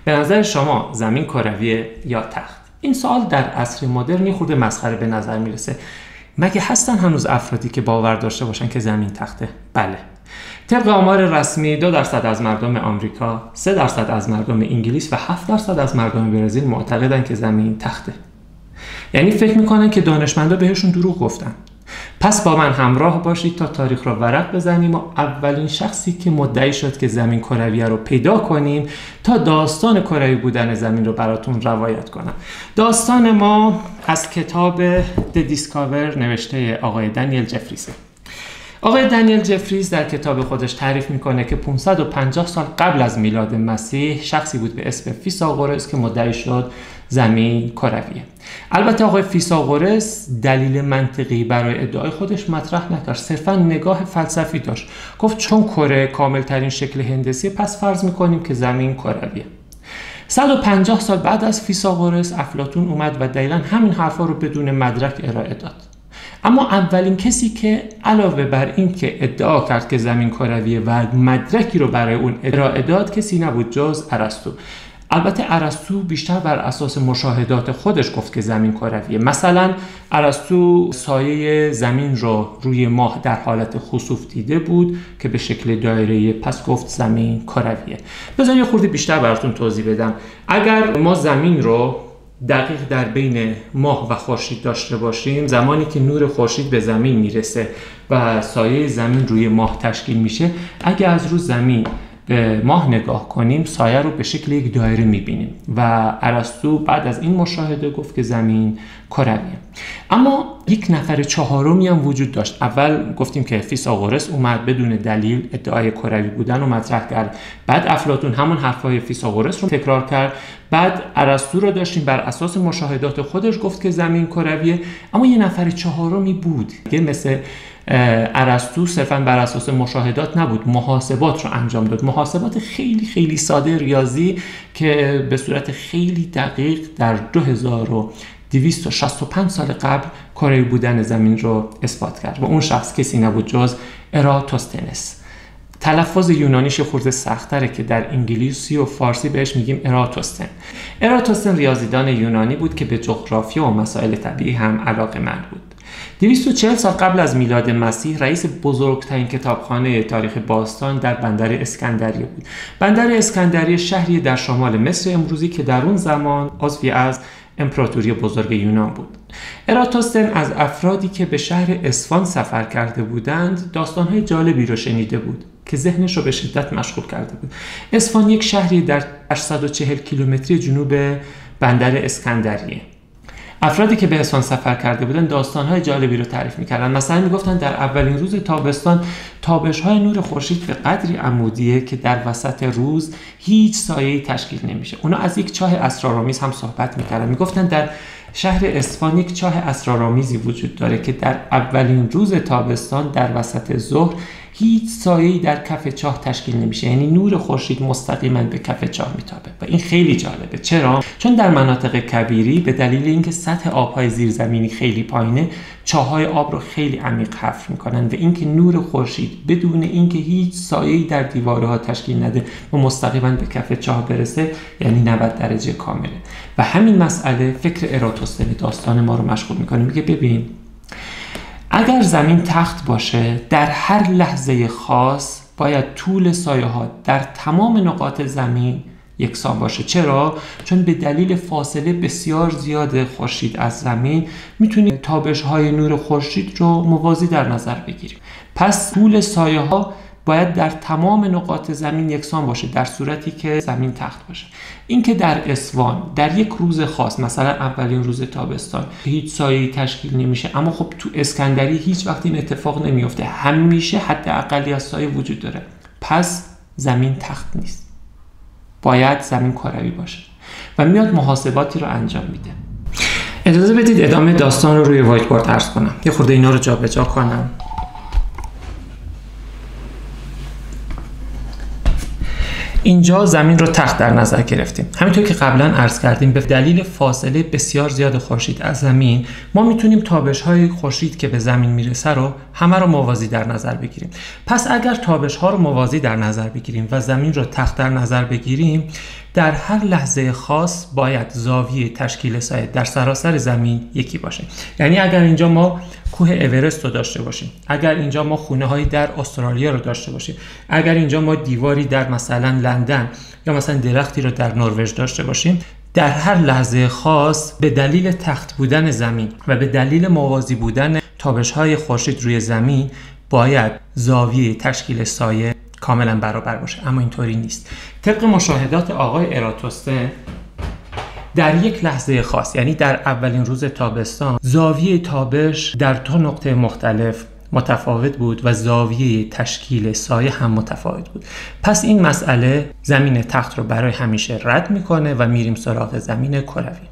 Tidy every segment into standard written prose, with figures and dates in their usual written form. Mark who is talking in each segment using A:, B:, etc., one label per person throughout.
A: به نظر شما زمین کرویه یا تخت؟ این سوال در عصر مدرن خورده مسخره به نظر میرسه. مگه هستن هنوز افرادی که باور داشته باشن که زمین تخته؟ بله. طبق آمار رسمی 2% از مردم آمریکا، 3% از مردم انگلیس و 7% از مردم برزیل معتقدن که زمین تخته. یعنی فکر میکنن که دانشمندا بهشون دروغ گفتن. پس با من همراه باشید تا تاریخ رو ورق بزنیم و اولین شخصی که مدعی شد که زمین کرویه رو پیدا کنیم تا داستان کروی بودن زمین رو براتون روایت کنم. داستان ما از کتاب The Discoverer نوشته آقای دنیل جفریزه. آقای دنیل جفریز در کتاب خودش تعریف میکنه که 550 سال قبل از میلاد مسیح شخصی بود به اسم فیثاغورس که مدعی شد زمین کرویه. البته آقای فیثاغورس دلیل منطقی برای ادعای خودش مطرح نکرد، صرفا نگاه فلسفی داشت. گفت چون کره کامل ترین شکل هندسی پس فرض میکنیم که زمین کرویه. 150 سال بعد از فیثاغورس افلاطون اومد و دقیقاً همین حرفا رو بدون مدرک ارائه داد. اما اولین کسی که علاوه بر این که ادعا کرد که زمین کرویه و مدرکی رو برای اون ارائه داد کسی نبود جز ارسطو. البته ارسطو بیشتر بر اساس مشاهدات خودش گفت که زمین کرویه. مثلا ارسطو سایه زمین رو روی ماه در حالت خسوف دیده بود که به شکل دایره‌ای، پس گفت زمین کرویه. بذار یه خورده بیشتر براتون توضیح بدم. اگر ما زمین رو دقیق در بین ماه و خورشید داشته باشیم، زمانی که نور خورشید به زمین میرسه و سایه زمین روی ماه تشکیل میشه، اگه از رو زمین به ماه نگاه کنیم سایه رو به شکل یک دایره میبینیم و ارسطو بعد از این مشاهده گفت که زمین کرویه. اما یک نفر چهارمی هم وجود داشت. اول گفتیم که فیثاغورس اومد بدون دلیل ادعای کروی بودن رو مطرح کرد، بعد افلاطون همون حرفای فیثاغورس رو تکرار کرد، بعد ارسطو رو داشتیم بر اساس مشاهدات خودش گفت که زمین کرویه. اما یه نفر چهارمی بود که مثل ارسطو صرفاً بر اساس مشاهدات نبود، محاسبات رو انجام داد، محاسبات خیلی خیلی ساده ریاضی که به صورت خیلی دقیق در 2265 سال قبل کروی بودن زمین رو اثبات کرد و اون شخص کسی نبود جز اراتوستنس. تلفظ یونانیش خورده سخت‌تره که در انگلیسی و فارسی بهش میگیم اراتوستن. اراتوستن ریاضیدان یونانی بود که به جغرافیا و مسائل طبیعی هم علاقه‌مند بود. 240 سال قبل از میلاد مسیح رئیس بزرگترین کتابخانه تاریخ باستان در بندر اسکندریه بود. بندر اسکندریه شهری در شمال مصر امروزی که در اون زمان عضوی از امپراتوری بزرگ یونان بود. اراتوستن از افرادی که به شهر اصفهان سفر کرده بودند داستان‌های جالبی رو شنیده بود که ذهنش رو به شدت مشغول کرده بود. اصفهان یک شهری در 840 کیلومتری جنوب بندر اسکندریه. افرادی که به اصفهان سفر کرده بودن داستان‌های جالبی رو تعریف می‌کردن. مثلا میگفتن در اولین روز تابستان تابش‌های نور خورشید به قدری عمودیه که در وسط روز هیچ سایه‌ای تشکیل نمیشه. اونا از یک چاه اسرارآمیز هم صحبت می‌کردن. میگفتن در شهر اصفهان یک چاه اسرارآمیزی وجود داره که در اولین روز تابستان در وسط ظهر هیچ سایه‌ای در کف چاه تشکیل نمیشه، یعنی نور خورشید مستقیما به کف چاه میتابه و این خیلی جالبه. چرا؟ چون در مناطق کبیری به دلیل اینکه سطح آب‌های زیرزمینی خیلی پایینه، چاه‌های آب رو خیلی عمیق حفر میکنن و اینکه نور خورشید بدون اینکه هیچ سایه‌ای در دیوارها تشکیل نده و مستقیما به کف چاه برسه یعنی 90 درجه کامله. و همین مسئله فکر اراتوستن داستان ما رو مشغول میکنه. میگه ببین، اگر زمین تخت باشه در هر لحظه خاص باید طول سایه ها در تمام نقاط زمین یکسان باشه. چرا؟ چون به دلیل فاصله بسیار زیاد خورشید از زمین میتونیم تابش های نور خورشید رو موازی در نظر بگیریم. پس طول سایه ها باید در تمام نقاط زمین یکسان باشه در صورتی که زمین تخت باشه. اینکه در اصفهان در یک روز خاص، مثلا اولین روز تابستان، هیچ سایه‌ای تشکیل نمیشه، اما خب تو اسکندریه هیچ وقت این اتفاق نمیفته، همیشه حداقلی از سایه وجود داره. پس زمین تخت نیست، باید زمین کروی باشه و میاد محاسباتی رو انجام میده. اجازه بدید ادامه داستان رو روی وایت بورد عرض کنم، یه خورده اینا رو جابجا کنم. اینجا زمین رو تخت در نظر گرفتیم. همینطور که قبلا عرض کردیم به دلیل فاصله بسیار زیاد خورشید از زمین ما میتونیم تابش‌های خورشید که به زمین میرسه رو همه رو موازی در نظر بگیریم. پس اگر تابش‌ها رو موازی در نظر بگیریم و زمین رو تخت در نظر بگیریم، در هر لحظه خاص باید زاویه تشکیل سایه در سراسر زمین یکی باشه. یعنی اگر اینجا ما کوه اورست رو داشته باشیم، اگر اینجا ما خونه‌هایی در استرالیا رو داشته باشیم، اگر اینجا ما دیواری در مثلا لندن یا مثلا درختی رو در نروژ داشته باشیم، در هر لحظه خاص به دلیل تخت بودن زمین و به دلیل موازی بودن تابش‌های خورشید روی زمین باید زاویه تشکیل سایه کاملا برابر باشه، اما اینطوری نیست. طبق مشاهدات آقای اراتوستن در یک لحظه خاص، یعنی در اولین روز تابستان، زاویه تابش در 2 نقطه مختلف متفاوت بود و زاویه تشکیل سایه هم متفاوت بود. پس این مسئله زمین تخت رو برای همیشه رد میکنه و میریم سراغ زمین کروی.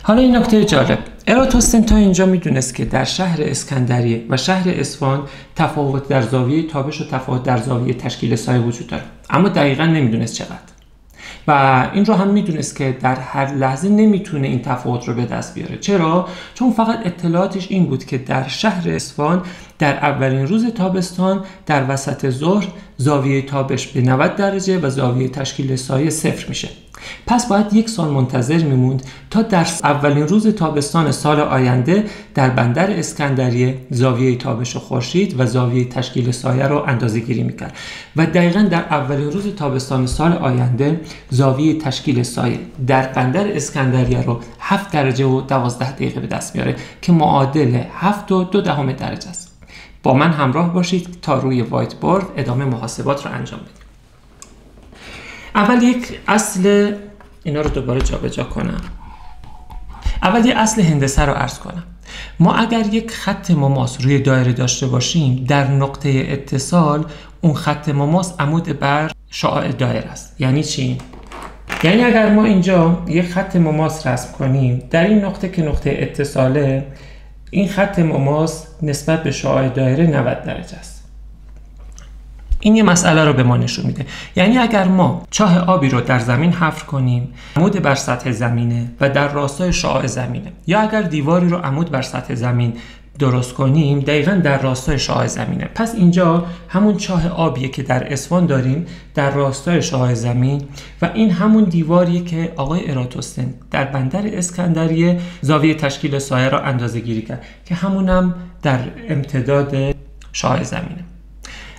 A: حالا این نکته جالب، اراتوستن تا اینجا میدونست که در شهر اسکندریه و شهر اصفهان تفاوت در زاویه تابش و تفاوت در زاویه تشکیل سایه وجود داره، اما دقیقاً نمیدونست چقدر. و این رو هم میدونست که در هر لحظه نمیتونه این تفاوت رو به دست بیاره. چرا؟ چون فقط اطلاعاتش این بود که در شهر اصفهان در اولین روز تابستان در وسط ظهر زاویه تابش به 90 درجه و زاویه تشکیل سایه 0 میشه. پس باید 1 سال منتظر میموند تا در اولین روز تابستان سال آینده در بندر اسکندریه زاویه تابش خورشید و زاویه تشکیل سایه رو اندازه‌گیری میکرد و دقیقاً در اولین روز تابستان سال آینده زاویه تشکیل سایه در بندر اسکندریه رو 7 درجه و 12 دقیقه به دست میاره که معادل 7 و 2 دهم درجه است. با من همراه باشید تا روی وایت بورد ادامه محاسبات رو انجام بدیم. اول یک اصل، اینا رو دوباره جابجا کنم. اول یک اصل هندسه رو عرض کنم. ما اگر یک خط مماس روی دایره داشته باشیم، در نقطه اتصال اون خط مماس عمود بر شعاع دایره است. یعنی چی؟ یعنی اگر ما اینجا یک خط مماس رسم کنیم، در این نقطه که نقطه اتصاله، این خط مماس نسبت به شعاع دایره 90 درجه است. این یه مسئله رو به ما نشون میده. یعنی اگر ما چاه آبی رو در زمین حفر کنیم، عمود بر سطح زمینه و در راستای شعاع زمینه، یا اگر دیواری رو عمود بر سطح زمین درست کنیم، دقیقاً در راستای شعاع زمینه. پس اینجا همون چاه آبیه که در اصفهان داریم در راستای شعاع زمین و این همون دیواریه که آقای اراتوستن در بندر اسکندریه زاویه تشکیل سایه رو اندازه‌گیری کرد که همونم در امتداد شعاع زمینه.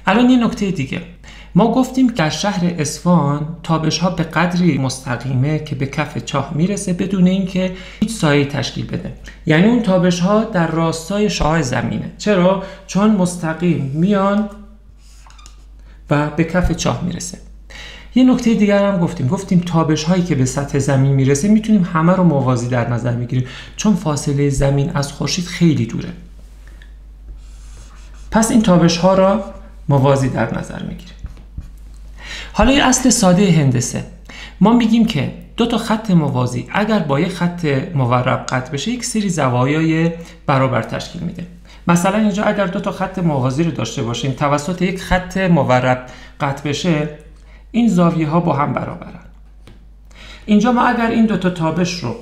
A: الان یه نکته دیگه، ما گفتیم که در شهر اصفهان تابش ها به قدری مستقیمه که به کف چاه میرسه بدون اینکه هیچ سایه تشکیل بده. یعنی اون تابش ها در راستای شعاع زمینه. چرا؟ چون مستقیم میان و به کف چاه میرسه. یه نکته دیگر هم گفتیم تابش هایی که به سطح زمین میرسه میتونیم همه رو موازی در نظر بگیریم، چون فاصله زمین از خورشید خیلی دوره. پس این تابش ها را موازی در نظر میگیریم. حالا یه اصل ساده هندسه، ما میگیم که 2 تا خط موازی اگر با یک خط مورب قطع بشه، یک سری زوایای برابر تشکیل میده. مثلا اینجا اگر 2 تا خط موازی رو داشته باشیم توسط یک خط مورب قطع بشه، این زاویه ها با هم برابرن. اینجا ما اگر این 2 تا تابش رو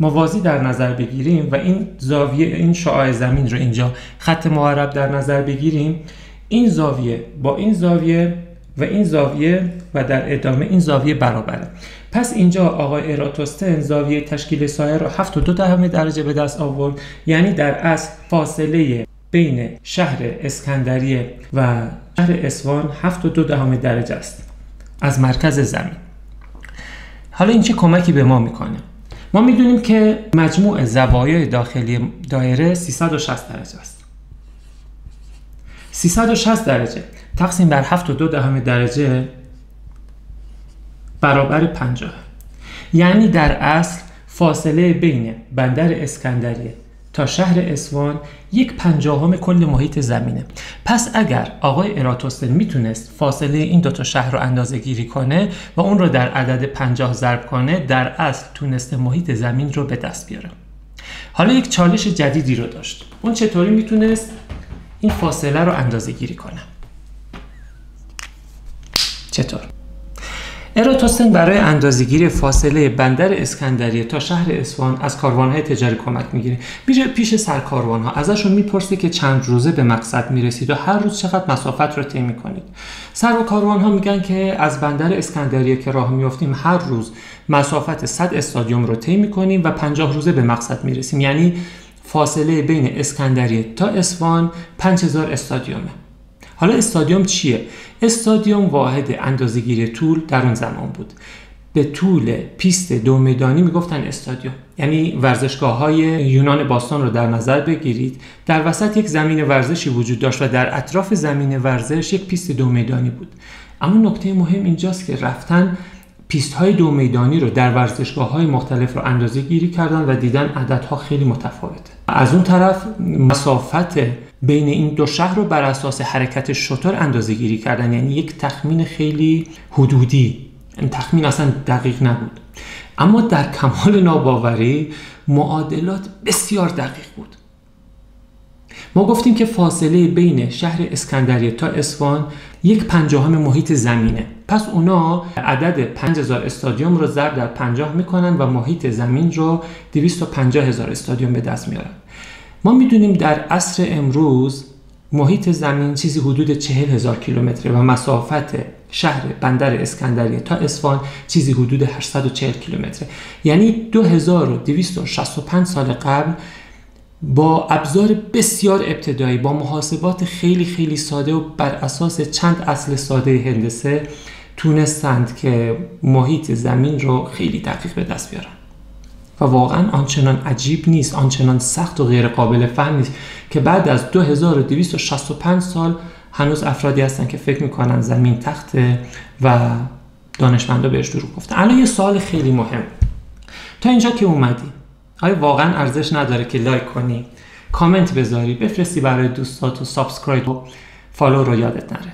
A: موازی در نظر بگیریم و این زاویه، این شعاع زمین رو اینجا خط مورب در نظر بگیریم، این زاویه با این زاویه و این زاویه و در ادامه این زاویه برابره. پس اینجا آقای اراتوستن زاویه تشکیل سایه رو 7 و 2 دهم درجه به دست آورد. یعنی در اصل فاصله بین شهر اسکندریه و شهر اصفهان 7 و 2 دهم درجه است از مرکز زمین. حالا این چه کمکی به ما میکنه؟ ما میدونیم که مجموع زوایای داخلی دایره 360 درجه است. 360 درجه تقسیم بر 7 و 2 دهم درجه برابر 50. یعنی در اصل فاصله بین بندر اسکندریه تا شهر اصفهان 1/50 کل محیط زمینه. پس اگر آقای اراتوستن میتونست فاصله این 2 تا شهر رو اندازه گیری کنه و اون رو در عدد 50 ضرب کنه، در اصل تونسته محیط زمین رو به دست بیاره. حالا یک چالش جدیدی رو داشت. اون چطوری میتونست این فاصله رو اندازه گیری کنه؟ چطور؟ اراتوستن برای اندازه‌گیری فاصله بندر اسکندریه تا شهر اصفهان از کاروان‌های تجاری کمک می‌گیره. میره پیش سرکاروان‌ها، ازشون میپرسه که چند روزه به مقصد میرسید و هر روز چقدر مسافت رو طی می‌کنید. سرکاروان‌ها میگن که از بندر اسکندریه که راه میافتیم هر روز مسافت 100 استادیوم رو طی می‌کنیم و 50 روزه به مقصد میرسیم. یعنی فاصله بین اسکندریه تا اصفهان 5000 استادیومه. حالا استادیوم چیه؟ استادیوم واحد اندازه‌گیری طول در اون زمان بود. به طول پیست 2 میدانی میگفتن استادیوم. یعنی ورزشگاه‌های یونان باستان رو در نظر بگیرید، در وسط یک زمین ورزشی وجود داشت و در اطراف زمین ورزش یک پیست 2 میدانی بود. اما نکته مهم اینجاست که رفتن پیست‌های 2 میدانی رو در ورزشگاه‌های مختلف رو اندازه‌گیری کردن و دیدن عددها خیلی متفاوته. از اون طرف مسافت بین این دو شهر رو بر اساس حرکت شتر اندازه‌گیری کردن، یعنی یک تخمین خیلی حدودی، این تخمین اصلا دقیق نبود. اما در کمال ناباوری معادلات بسیار دقیق بود. ما گفتیم که فاصله بین شهر اسکندریه تا اصفهان 1/50 محیط زمینه. پس اونا عدد 5000 استادیوم رو ضرب در 50 میکنن و محیط زمین رو 250,000 استادیوم به دست میارن. ما میدونیم در عصر امروز محیط زمین چیزی حدود 40,000 کیلومتره و مسافت شهر بندر اسکندریه تا اصفهان چیزی حدود 840 کیلومتره. یعنی 2265 سال قبل با ابزار بسیار ابتدایی، با محاسبات خیلی خیلی ساده و بر اساس چند اصل ساده هندسه تونستند که محیط زمین رو خیلی دقیق به دست بیارن. و واقعا آنچنان عجیب نیست، آنچنان سخت و غیر قابل فهم نیست که بعد از 2265 سال هنوز افرادی هستن که فکر میکنن زمین تخته و دانشمندا بهش دروغ گفتن. الان یه سوال خیلی مهم، تا اینجا که اومدی آیا واقعا ارزش نداره که لایک کنی، کامنت بذاری، بفرستی برای دوستات و سابسکرایب و فالو رو یادت نره؟